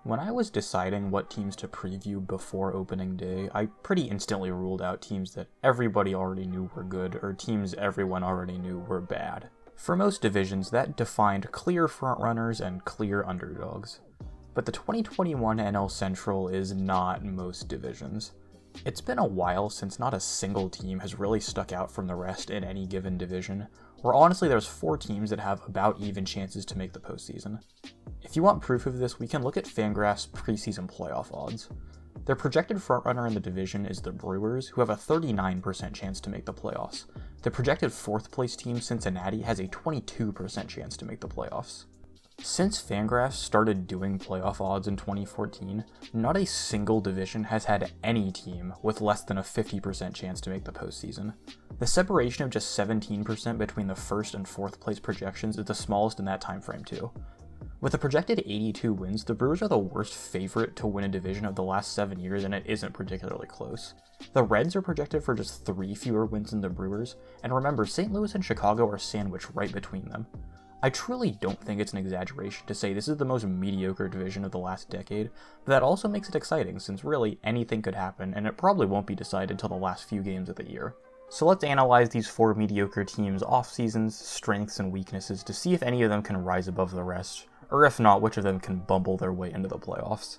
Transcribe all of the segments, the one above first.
When I was deciding what teams to preview before opening day, I pretty instantly ruled out teams that everybody already knew were good or teams everyone already knew were bad. For most divisions, that defined clear frontrunners and clear underdogs. But the 2021 NL Central is not most divisions. It's been a while since not a single team has really stuck out from the rest in any given division, where honestly there's 4 teams that have about even chances to make the postseason. If you want proof of this, we can look at Fangraph's preseason playoff odds. Their projected frontrunner in the division is the Brewers, who have a 39% chance to make the playoffs. The projected 4th place team, Cincinnati, has a 22% chance to make the playoffs. Since Fangraphs started doing playoff odds in 2014, not a single division has had any team with less than a 50% chance to make the postseason. The separation of just 17% between the 1st and 4th place projections is the smallest in that time frame too. With a projected 82 wins, the Brewers are the worst favorite to win a division of the last 7 years, and it isn't particularly close. The Reds are projected for just 3 fewer wins than the Brewers, and remember, St. Louis and Chicago are sandwiched right between them. I truly don't think it's an exaggeration to say this is the most mediocre division of the last decade, but that also makes it exciting since really anything could happen, and it probably won't be decided until the last few games of the year. So let's analyze these 4 mediocre teams' off-seasons, strengths, and weaknesses to see if any of them can rise above the rest, or if not, which of them can bumble their way into the playoffs.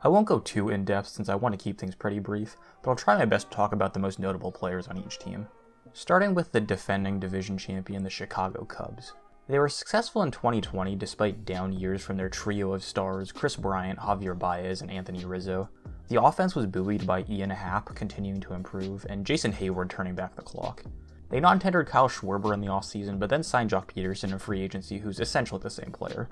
I won't go too in-depth since I want to keep things pretty brief, but I'll try my best to talk about the most notable players on each team. Starting with the defending division champion, the Chicago Cubs. They were successful in 2020 despite down years from their trio of stars, Kris Bryant, Javier Baez, and Anthony Rizzo. The offense was buoyed by Ian Happ continuing to improve, and Jason Hayward turning back the clock. They non-tendered Kyle Schwarber in the offseason, but then signed Jock Peterson in free agency, who's essentially the same player.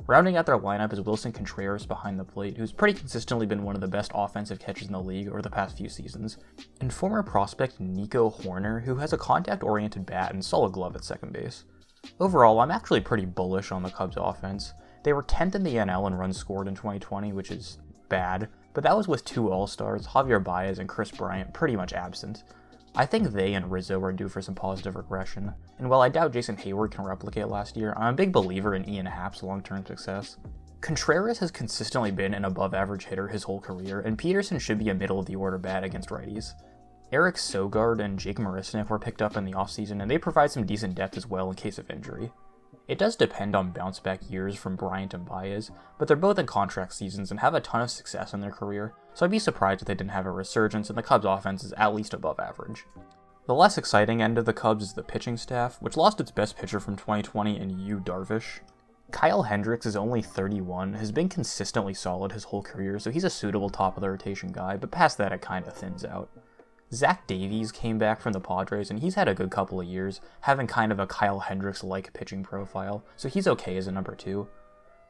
Rounding out their lineup is Wilson Contreras behind the plate, who's pretty consistently been one of the best offensive catchers in the league over the past few seasons, and former prospect Nico Hoerner, who has a contact-oriented bat and solid glove at second base. Overall, I'm actually pretty bullish on the Cubs offense. They were 10th in the NL in runs scored in 2020, which is bad, but that was with 2 All-Stars, Javier Baez and Kris Bryant, pretty much absent. I think they and Rizzo are due for some positive regression, and while I doubt Jason Hayward can replicate last year, I'm a big believer in Ian Happ's long-term success. Contreras has consistently been an above-average hitter his whole career, and Peterson should be a middle-of-the-order bat against righties. Eric Sogard and Jake Marisnick were picked up in the offseason, and they provide some decent depth as well in case of injury. It does depend on bounce-back years from Bryant and Baez, but they're both in contract seasons and have a ton of success in their career, so I'd be surprised if they didn't have a resurgence and the Cubs' offense is at least above average. The less exciting end of the Cubs is the pitching staff, which lost its best pitcher from 2020 in Yu Darvish. Kyle Hendricks is only 31, has been consistently solid his whole career, so he's a suitable top-of-the-rotation guy, but past that it kinda thins out. Zach Davies came back from the Padres, and he's had a good couple of years, having kind of a Kyle Hendricks-like pitching profile, so he's okay as a number 2.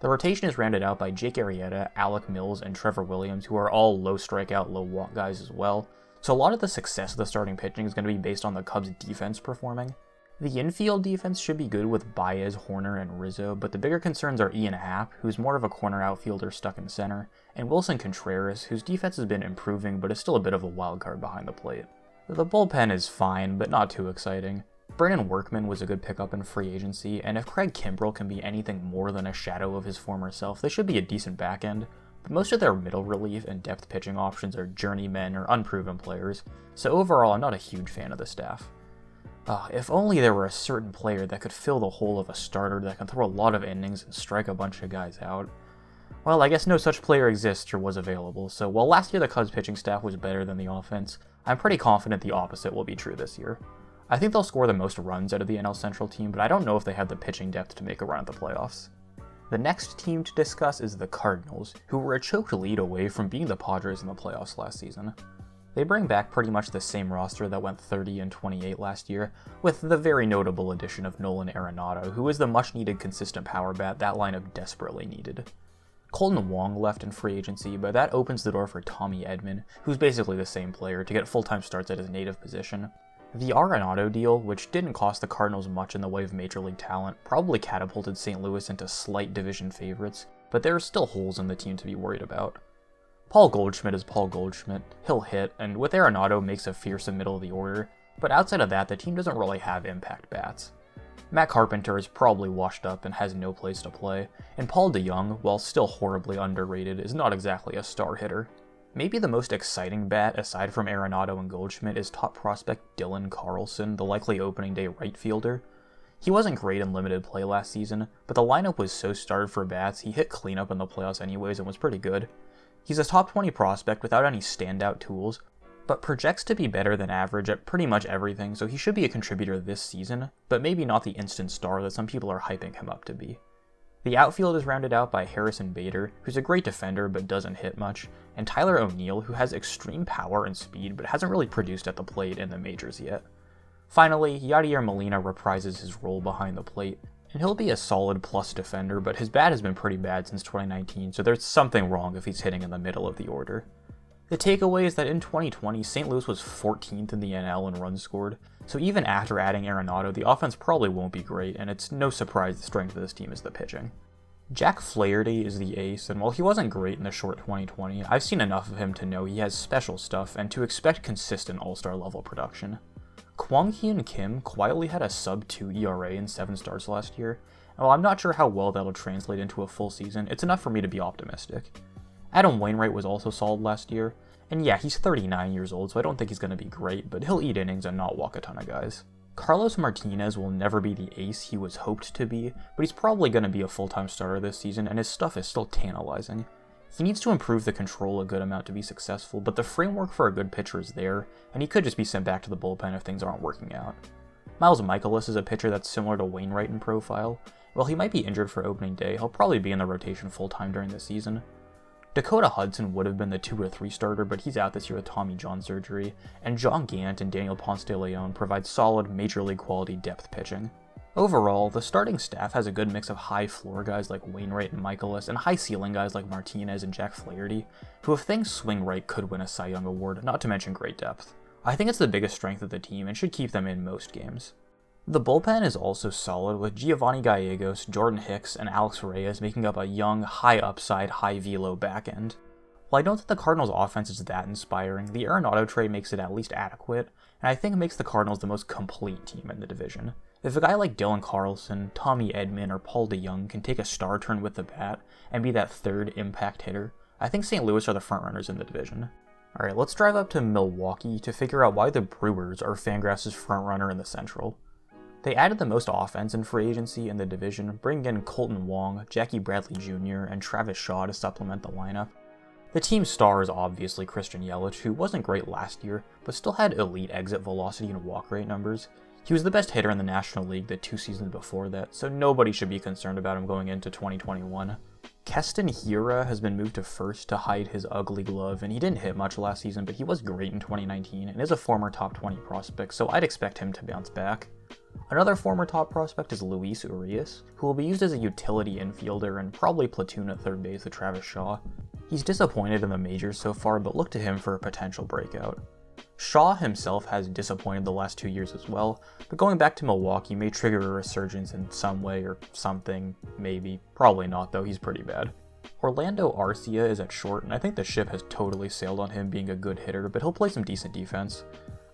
The rotation is rounded out by Jake Arrieta, Alec Mills, and Trevor Williams, who are all low strikeout, low walk guys as well, so a lot of the success of the starting pitching is going to be based on the Cubs' defense performing. The infield defense should be good with Baez, Hoerner, and Rizzo, but the bigger concerns are Ian Happ, who's more of a corner outfielder stuck in center, and Wilson Contreras, whose defense has been improving but is still a bit of a wild card behind the plate. The bullpen is fine, but not too exciting. Brandon Workman was a good pickup in free agency, and if Craig Kimbrell can be anything more than a shadow of his former self, they should be a decent back end, but most of their middle relief and depth pitching options are journeymen or unproven players, so overall I'm not a huge fan of the staff. If only there were a certain player that could fill the hole of a starter that can throw a lot of innings and strike a bunch of guys out. Well, I guess no such player exists or was available, so while last year the Cubs pitching staff was better than the offense, I'm pretty confident the opposite will be true this year. I think they'll score the most runs out of the NL Central team, but I don't know if they have the pitching depth to make a run at the playoffs. The next team to discuss is the Cardinals, who were a choked lead away from being the Padres in the playoffs last season. They bring back pretty much the same roster that went 30-28 last year, with the very notable addition of Nolan Arenado, who is the much-needed consistent power bat that lineup desperately needed. Colton Wong left in free agency, but that opens the door for Tommy Edman, who's basically the same player, to get full-time starts at his native position. The Arenado deal, which didn't cost the Cardinals much in the way of major league talent, probably catapulted St. Louis into slight division favorites, but there are still holes in the team to be worried about. Paul Goldschmidt is Paul Goldschmidt, he'll hit, and with Arenado makes a fearsome middle of the order, but outside of that, the team doesn't really have impact bats. Matt Carpenter is probably washed up and has no place to play, and Paul DeJong, while still horribly underrated, is not exactly a star hitter. Maybe the most exciting bat, aside from Arenado and Goldschmidt, is top prospect Dylan Carlson, the likely opening day right fielder. He wasn't great in limited play last season, but the lineup was so starved for bats, he hit cleanup in the playoffs anyways and was pretty good. He's a top 20 prospect without any standout tools, but projects to be better than average at pretty much everything, so he should be a contributor this season, but maybe not the instant star that some people are hyping him up to be. The outfield is rounded out by Harrison Bader, who's a great defender but doesn't hit much, and Tyler O'Neill, who has extreme power and speed but hasn't really produced at the plate in the majors yet. Finally, Yadier Molina reprises his role behind the plate, and he'll be a solid plus defender, but his bat has been pretty bad since 2019, so there's something wrong if he's hitting in the middle of the order. The takeaway is that in 2020, St. Louis was 14th in the NL in runs scored, so even after adding Arenado, the offense probably won't be great, and it's no surprise the strength of this team is the pitching. Jack Flaherty is the ace, and while he wasn't great in the short 2020, I've seen enough of him to know he has special stuff and to expect consistent all-star level production. Kwang Hyun Kim quietly had a sub-2 ERA in 7 starts last year, and while I'm not sure how well that'll translate into a full season, it's enough for me to be optimistic. Adam Wainwright was also solid last year, and yeah, he's 39 years old, so I don't think he's going to be great, but he'll eat innings and not walk a ton of guys. Carlos Martinez will never be the ace he was hoped to be, but he's probably going to be a full-time starter this season, and his stuff is still tantalizing. He needs to improve the control a good amount to be successful, but the framework for a good pitcher is there, and he could just be sent back to the bullpen if things aren't working out. Miles Mikolas is a pitcher that's similar to Wainwright in profile. While he might be injured for opening day, he'll probably be in the rotation full-time during the season. Dakota Hudson would have been the 2 or 3 starter, but he's out this year with Tommy John surgery, and John Gant and Daniel Ponce de Leon provide solid, major league quality depth pitching. Overall, the starting staff has a good mix of high floor guys like Wainwright and Mikolas, and high ceiling guys like Martinez and Jack Flaherty, who if things swing right could win a Cy Young award, not to mention great depth. I think it's the biggest strength of the team and should keep them in most games. The bullpen is also solid, with Giovanni Gallegos, Jordan Hicks, and Alex Reyes making up a young, high-upside, high-velo back end. While I don't think the Cardinals' offense is that inspiring, the Arenado trade makes it at least adequate, and I think it makes the Cardinals the most complete team in the division. If a guy like Dylan Carlson, Tommy Edman, or Paul DeJong can take a star turn with the bat and be that third impact hitter, I think St. Louis are the frontrunners in the division. Alright, let's drive up to Milwaukee to figure out why the Brewers are Fangraphs' frontrunner in the Central. They added the most offense in free agency in the division, bringing in Colton Wong, Jackie Bradley Jr., and Travis Shaw to supplement the lineup. The team's star is obviously Christian Yelich, who wasn't great last year, but still had elite exit velocity and walk rate numbers. He was the best hitter in the National League the 2 seasons before that, so nobody should be concerned about him going into 2021. Keston Hiura has been moved to first to hide his ugly glove, and he didn't hit much last season, but he was great in 2019 and is a former top 20 prospect, so I'd expect him to bounce back. Another former top prospect is Luis Urias, who will be used as a utility infielder and probably platoon at third base with Travis Shaw. He's disappointed in the majors so far, but look to him for a potential breakout. Shaw himself has disappointed the last 2 years as well, but going back to Milwaukee may trigger a resurgence in some way or something, maybe. Probably not though, he's pretty bad. Orlando Arcia is at short, and I think the ship has totally sailed on him being a good hitter, but he'll play some decent defense.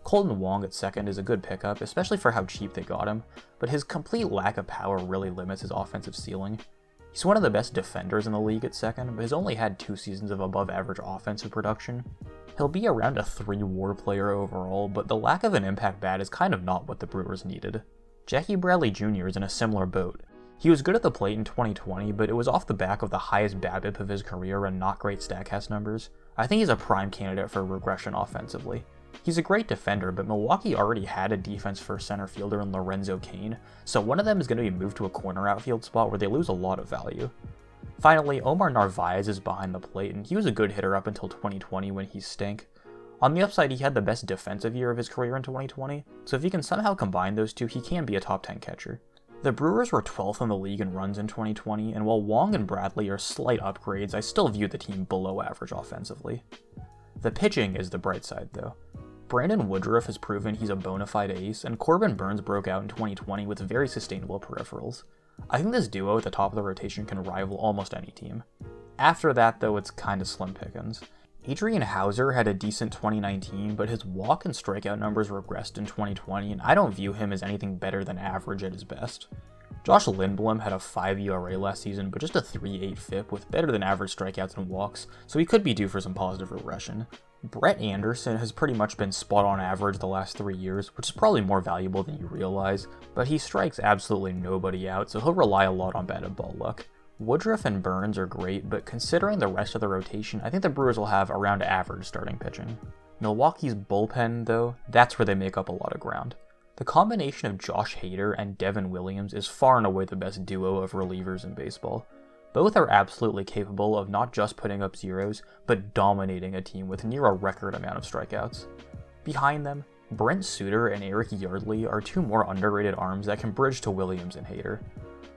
Colton Wong at second is a good pickup, especially for how cheap they got him, but his complete lack of power really limits his offensive ceiling. He's one of the best defenders in the league at second, but has only had 2 seasons of above-average offensive production. He'll be around a 3-WAR player overall, but the lack of an impact bat is kind of not what the Brewers needed. Jackie Bradley Jr. is in a similar boat. He was good at the plate in 2020, but it was off the back of the highest BABIP of his career and not great StatCast numbers. I think he's a prime candidate for regression offensively. He's a great defender, but Milwaukee already had a defense-first center fielder in Lorenzo Cain, so one of them is going to be moved to a corner outfield spot where they lose a lot of value. Finally, Omar Narvaez is behind the plate, and he was a good hitter up until 2020 when he stank. On the upside, he had the best defensive year of his career in 2020, so if he can somehow combine those two, he can be a top 10 catcher. The Brewers were 12th in the league in runs in 2020, and while Wong and Bradley are slight upgrades, I still view the team below average offensively. The pitching is the bright side, though. Brandon Woodruff has proven he's a bona fide ace, and Corbin Burns broke out in 2020 with very sustainable peripherals. I think this duo at the top of the rotation can rival almost any team. After that, though, it's kinda slim pickings. Adrian Hauser had a decent 2019, but his walk and strikeout numbers regressed in 2020, and I don't view him as anything better than average at his best. Josh Lindblom had a 5 ERA last season, but just a 3.8 FIP with better than average strikeouts and walks, so he could be due for some positive regression. Brett Anderson has pretty much been spot on average the last 3 years, which is probably more valuable than you realize, but he strikes absolutely nobody out, so he'll rely a lot on batted ball luck. Woodruff and Burns are great, but considering the rest of the rotation, I think the Brewers will have around average starting pitching. Milwaukee's bullpen, though, that's where they make up a lot of ground. The combination of Josh Hader and Devin Williams is far and away the best duo of relievers in baseball. Both are absolutely capable of not just putting up zeros, but dominating a team with near a record amount of strikeouts. Behind them, Brent Suter and Eric Yardley are two more underrated arms that can bridge to Williams and Hader.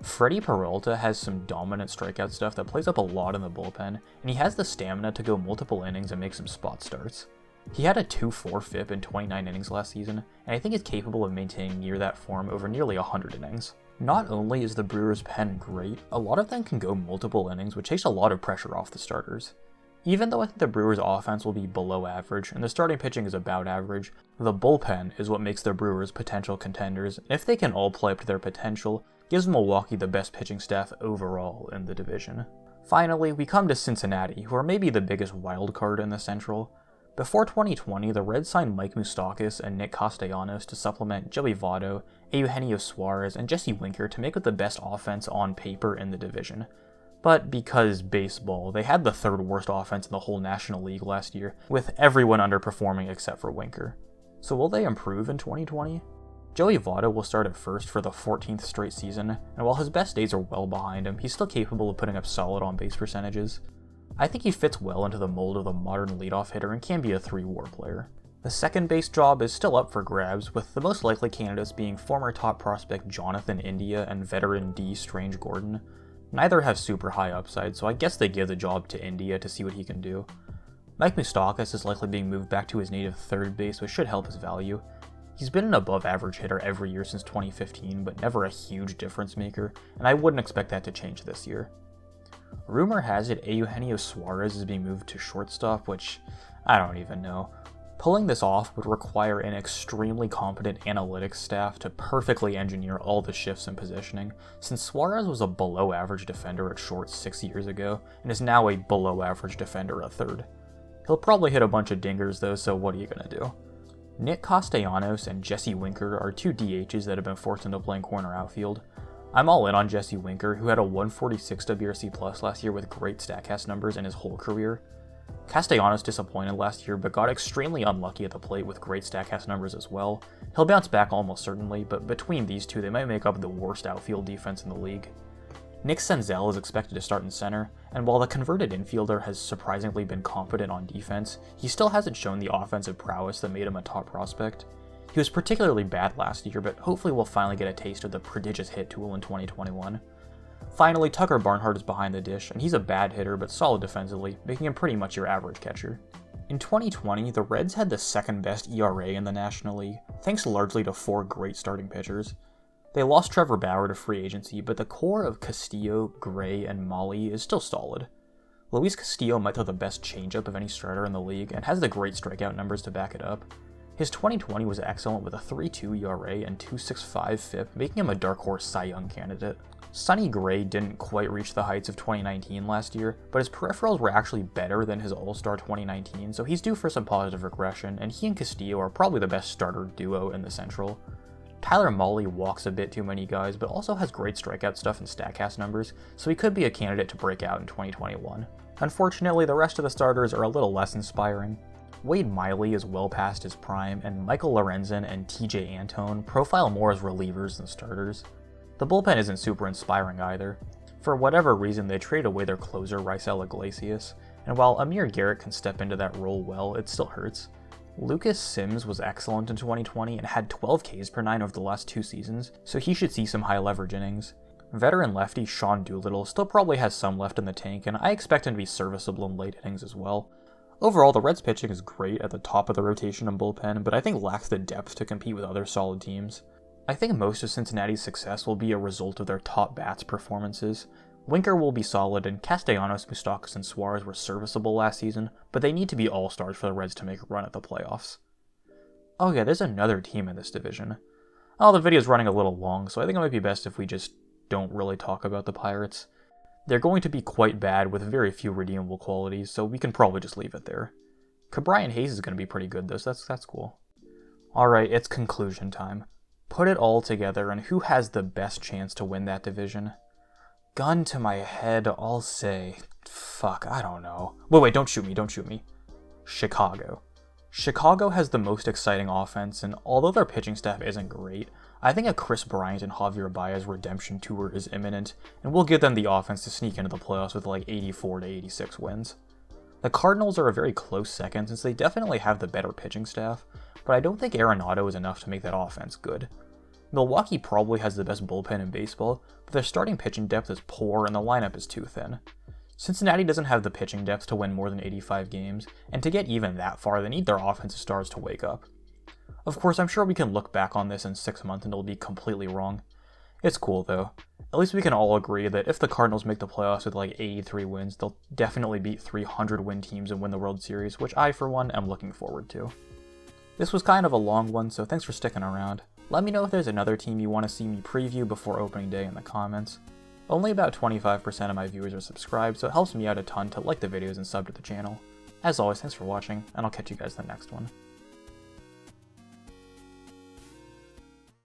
Freddie Peralta has some dominant strikeout stuff that plays up a lot in the bullpen, and he has the stamina to go multiple innings and make some spot starts. He had a 2.4 FIP in 29 innings last season, and I think is capable of maintaining near that form over nearly 100 innings. Not only is the Brewers' pen great, a lot of them can go multiple innings, which takes a lot of pressure off the starters. Even though I think the Brewers' offense will be below average, and the starting pitching is about average, the bullpen is what makes the Brewers potential contenders, and if they can all play up to their potential, gives Milwaukee the best pitching staff overall in the division. Finally, we come to Cincinnati, who are maybe the biggest wild card in the Central. Before 2020, the Reds signed Mike Moustakas and Nick Castellanos to supplement Joey Votto, Eugenio Suarez, and Jesse Winker to make it the best offense on paper in the division. But because baseball, they had the third worst offense in the whole National League last year, with everyone underperforming except for Winker. So will they improve in 2020? Joey Votto will start at first for the 14th straight season, and while his best days are well behind him, he's still capable of putting up solid on-base percentages. I think he fits well into the mold of the modern leadoff hitter and can be a 3-WAR player. The second base job is still up for grabs, with the most likely candidates being former top prospect Jonathan India and veteran D. Strange Gordon. Neither have super high upside, so I guess they give the job to India to see what he can do. Mike Moustakas is likely being moved back to his native third base, which should help his value. He's been an above-average hitter every year since 2015, but never a huge difference maker, and I wouldn't expect that to change this year. Rumor has it Eugenio Suarez is being moved to shortstop, which I don't even know. Pulling this off would require an extremely competent analytics staff to perfectly engineer all the shifts and positioning, since Suarez was a below-average defender at short 6 years ago, and is now a below-average defender at third. He'll probably hit a bunch of dingers though, so what are you gonna do? Nick Castellanos and Jesse Winker are two DHs that have been forced into playing corner outfield. I'm all in on Jesse Winker, who had a 146 WRC plus last year with great StatCast numbers in his whole career. Castellanos disappointed last year, but got extremely unlucky at the plate with great StatCast numbers as well. He'll bounce back almost certainly, but between these two, they might make up the worst outfield defense in the league. Nick Senzel is expected to start in center, and while the converted infielder has surprisingly been competent on defense, he still hasn't shown the offensive prowess that made him a top prospect. He was particularly bad last year, but hopefully we'll finally get a taste of the prodigious hit tool in 2021. Finally, Tucker Barnhart is behind the dish, and he's a bad hitter but solid defensively, making him pretty much your average catcher. In 2020, the Reds had the second best ERA in the National League, thanks largely to 4 great starting pitchers. They lost Trevor Bauer to free agency, but the core of Castillo, Gray, and Molly is still solid. Luis Castillo might throw the best changeup of any starter in the league, and has the great strikeout numbers to back it up. His 2020 was excellent with a 3.2 ERA and 2.65 FIP, making him a dark horse Cy Young candidate. Sonny Gray didn't quite reach the heights of 2019 last year, but his peripherals were actually better than his All-Star 2019, so he's due for some positive regression, and he and Castillo are probably the best starter duo in the Central. Tyler Mahle walks a bit too many guys, but also has great strikeout stuff and StatCast numbers, so he could be a candidate to break out in 2021. Unfortunately, the rest of the starters are a little less inspiring. Wade Miley is well past his prime, and Michael Lorenzen and TJ Antone profile more as relievers than starters. The bullpen isn't super inspiring either. For whatever reason, they traded away their closer Raisel Iglesias, and while Amir Garrett can step into that role well, it still hurts. Lucas Sims was excellent in 2020 and had 12 Ks per 9 over the last 2 seasons, so he should see some high leverage innings. Veteran lefty Sean Doolittle still probably has some left in the tank, and I expect him to be serviceable in late innings as well. Overall, the Reds pitching is great at the top of the rotation and bullpen, but I think lacks the depth to compete with other solid teams. I think most of Cincinnati's success will be a result of their top bats' performances. Winker will be solid, and Castellanos, Moustakas, and Suarez were serviceable last season, but they need to be all-stars for the Reds to make a run at the playoffs. Oh yeah, there's another team in this division. Oh, the video's running a little long, so I think it might be best if we just don't really talk about the Pirates. They're going to be quite bad with very few redeemable qualities, so we can probably just leave it there. Cabrian Hayes is going to be pretty good though, so that's cool. Alright, it's conclusion time. Put it all together, and who has the best chance to win that division? Gun to my head, I'll say... Fuck, I don't know. Wait, don't shoot me. Chicago. Chicago has the most exciting offense, and although their pitching staff isn't great, I think a Chris Bryant and Javier Baez redemption tour is imminent, and will give them the offense to sneak into the playoffs with like 84 to 86 wins. The Cardinals are a very close second since they definitely have the better pitching staff, but I don't think Arenado is enough to make that offense good. Milwaukee probably has the best bullpen in baseball, but their starting pitching depth is poor and the lineup is too thin. Cincinnati doesn't have the pitching depth to win more than 85 games, and to get even that far, they need their offensive stars to wake up. Of course, I'm sure we can look back on this in 6 months and it'll be completely wrong. It's cool though. At least we can all agree that if the Cardinals make the playoffs with like 83 wins, they'll definitely beat 300 win teams and win the World Series, which I, for one, am looking forward to. This was kind of a long one, so thanks for sticking around. Let me know if there's another team you want to see me preview before opening day in the comments. Only about 25% of my viewers are subscribed, so it helps me out a ton to like the videos and sub to the channel. As always, thanks for watching, and I'll catch you guys in the next one.